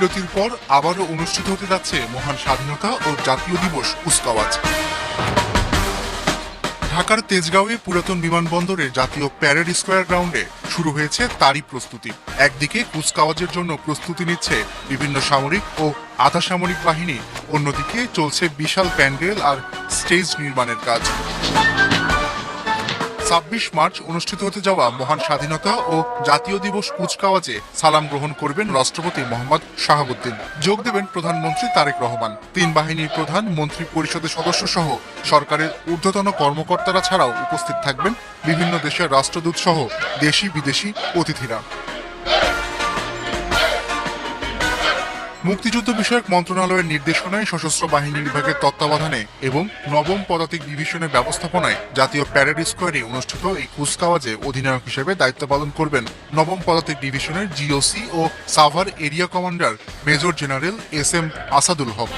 বিরতির পর আবারও অনুষ্ঠিত হতে যাচ্ছে মহান স্বাধীনতা ও জাতীয় দিবস কুচকাওয়াজ। ঢাকার তেজগাঁওয়ে পুরাতন বিমানবন্দরের জাতীয় প্যারেড স্কয়ার গ্রাউন্ডে শুরু হয়েছে তারই প্রস্তুতি। একদিকে কুচকাওয়াজের জন্য প্রস্তুতি নিচ্ছে বিভিন্ন সামরিক ও আধা সামরিক বাহিনী, অন্যদিকে চলছে বিশাল প্যান্ডেল আর স্টেজ নির্মাণের কাজ। ২৬ মার্চ অনুষ্ঠিত হতে যাওয়া মহান স্বাধীনতা ও জাতীয় দিবস কুচকাওয়াজে সালাম গ্রহণ করবেন রাষ্ট্রপতি মোহাম্মদ শাহাবুদ্দিন। যোগ দেবেন প্রধানমন্ত্রী তারেক রহমান। তিন বাহিনীর প্রধান, মন্ত্রী পরিষদের সদস্য সহ সরকারের ঊর্ধ্বতন কর্মকর্তারা ছাড়াও উপস্থিত থাকবেন বিভিন্ন দেশের রাষ্ট্রদূত সহ দেশি বিদেশি অতিথিরা। মুক্তিযুদ্ধ বিষয়ক মন্ত্রণালয়ের নির্দেশনায় সশস্ত্র বাহিনী বিভাগের তত্ত্বাবধানে এবং নবম পদাতিক ডিভিশনের ব্যবস্থাপনায় জাতীয় প্যারেড স্কয়ারে অনুষ্ঠিত এই কুচকাওয়াজে অধিনায়ক হিসেবে দায়িত্ব পালন করবেন নবম পদাতিক ডিভিশনের জিওসি ও Savar area commander major general SM Asadul Haque.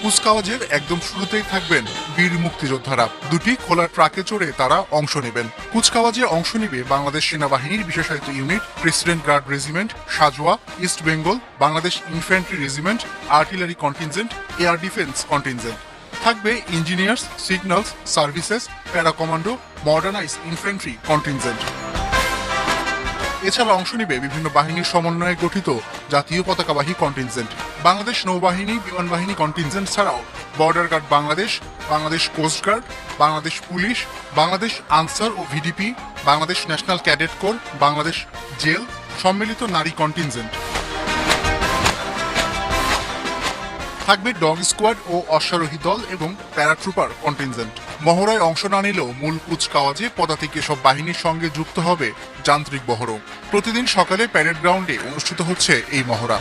কুচকাওয়াজের একদম শুরুতেই থাকবেন বীর মুক্তিযোদ্ধারা। দুটি খোলা ট্রাকে চড়ে তারা অংশ নেবেন। কুচকাওয়াজে অংশ নেবে বাংলাদেশ সেনাবাহিনীর বিশেষায়িত ইউনিট, প্রেসিডেন্ট গার্ড রেজিমেন্ট, সাজোয়া, east Bengal, Bangladesh infantry regiment, artillery contingent, air defence contingent. থাকবে engineers, signals services, para commando, modernise infantry contingent. এছাড়া অংশ নেবে বিভিন্ন বাহিনীর সমন্বয়ে গঠিত জাতীয় পতাকাবাহী কন্টিনজেন্ট। বাংলাদেশ নৌবাহিনী, বিমান বাহিনী কন্টিনজেন্ট ছাড়াও border guard Bangladesh, Bangladesh coastguard, Bangladesh police, Bangladesh Ansar ও VDP, Bangladesh national cadet corps, Bangladesh jail, সম্মিলিত নারী কন্টিনজেন্ট। থাকবে ডগ স্কোয়াড ও অশ্বারোহী দল এবং প্যারাট্রুপার কন্টিনজেন্ট। মহড়ায় অংশ না নিলেও মূল কুচকাওয়াজে পদাতিক এসব বাহিনীর সঙ্গে যুক্ত হবে যান্ত্রিক বহরও। প্রতিদিন সকালে প্যারেড গ্রাউন্ডে অনুষ্ঠিত হচ্ছে এই মহড়া।